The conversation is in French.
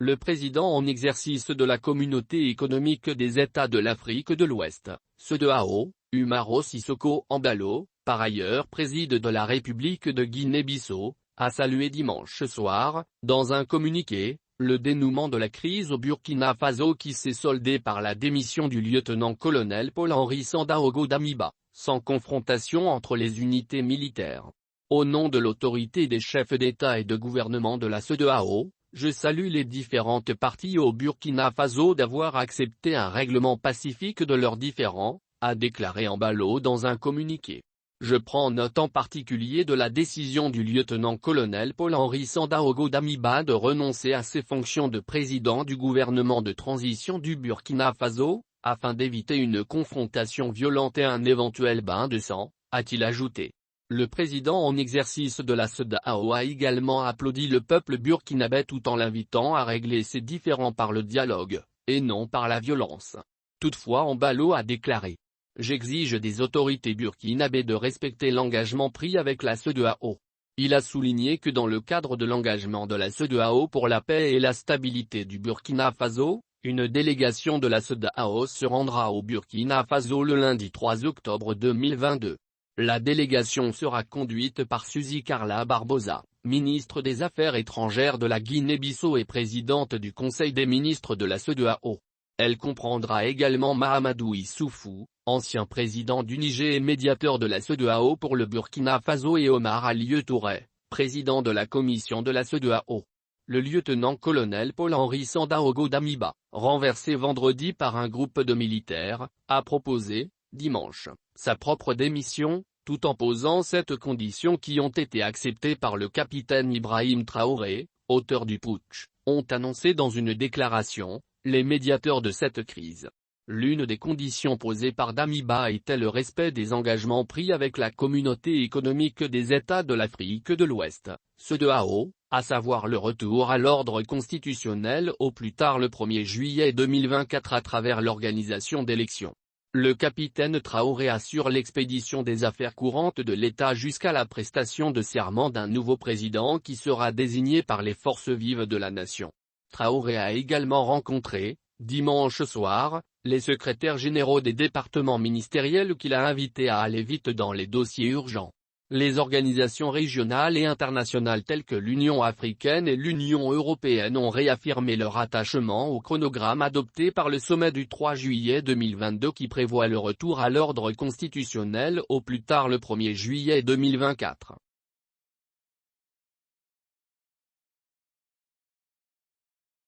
Le président en exercice de la Communauté économique des États de l'Afrique de l'Ouest, CEDEAO, Umaro Sissoko Embalo, par ailleurs préside de la République de Guinée-Bissau, a salué dimanche soir, dans un communiqué, le dénouement de la crise au Burkina Faso qui s'est soldée par la démission du lieutenant-colonel Paul-Henri Sandaogo Damiba, sans confrontation entre les unités militaires. Au nom de l'autorité des chefs d'État et de gouvernement de la CEDEAO, je salue les différentes parties au Burkina Faso d'avoir accepté un règlement pacifique de leurs différends, a déclaré Embalo dans un communiqué. Je prends note en particulier de la décision du lieutenant-colonel Paul-Henri Sandaogo Damiba de renoncer à ses fonctions de président du gouvernement de transition du Burkina Faso, afin d'éviter une confrontation violente et un éventuel bain de sang, a-t-il ajouté. Le président en exercice de la CEDEAO a également applaudi le peuple burkinabé tout en l'invitant à régler ses différends par le dialogue, et non par la violence. Toutefois Embalo a déclaré. J'exige des autorités burkinabées de respecter l'engagement pris avec la CEDEAO. Il a souligné que dans le cadre de l'engagement de la CEDEAO pour la paix et la stabilité du Burkina Faso, une délégation de la CEDEAO se rendra au Burkina Faso le lundi 3 octobre 2022. La délégation sera conduite par Suzy Carla Barbosa, ministre des Affaires étrangères de la Guinée-Bissau et présidente du Conseil des ministres de la CEDEAO. Elle comprendra également Mahamadou Issoufou, ancien président du Niger et médiateur de la CEDEAO pour le Burkina Faso et Omar Alieu Touré, président de la commission de la CEDEAO. Le lieutenant-colonel Paul-Henri Sandaogo Damiba, renversé vendredi par un groupe de militaires, a proposé, dimanche, sa propre démission, tout en posant 7 conditions qui ont été acceptées par le capitaine Ibrahim Traoré, auteur du putsch, ont annoncé dans une déclaration, les médiateurs de cette crise. L'une des conditions posées par Damiba était le respect des engagements pris avec la Communauté économique des États de l'Afrique de l'Ouest, CEDEAO, à savoir le retour à l'ordre constitutionnel au plus tard le 1er juillet 2024 à travers l'organisation d'élections. Le capitaine Traoré assure l'expédition des affaires courantes de l'État jusqu'à la prestation de serment d'un nouveau président qui sera désigné par les forces vives de la nation. Traoré a également rencontré, dimanche soir, les secrétaires généraux des départements ministériels qu'il a invités à aller vite dans les dossiers urgents. Les organisations régionales et internationales telles que l'Union africaine et l'Union européenne ont réaffirmé leur attachement au chronogramme adopté par le sommet du 3 juillet 2022 qui prévoit le retour à l'ordre constitutionnel au plus tard le 1er juillet 2024.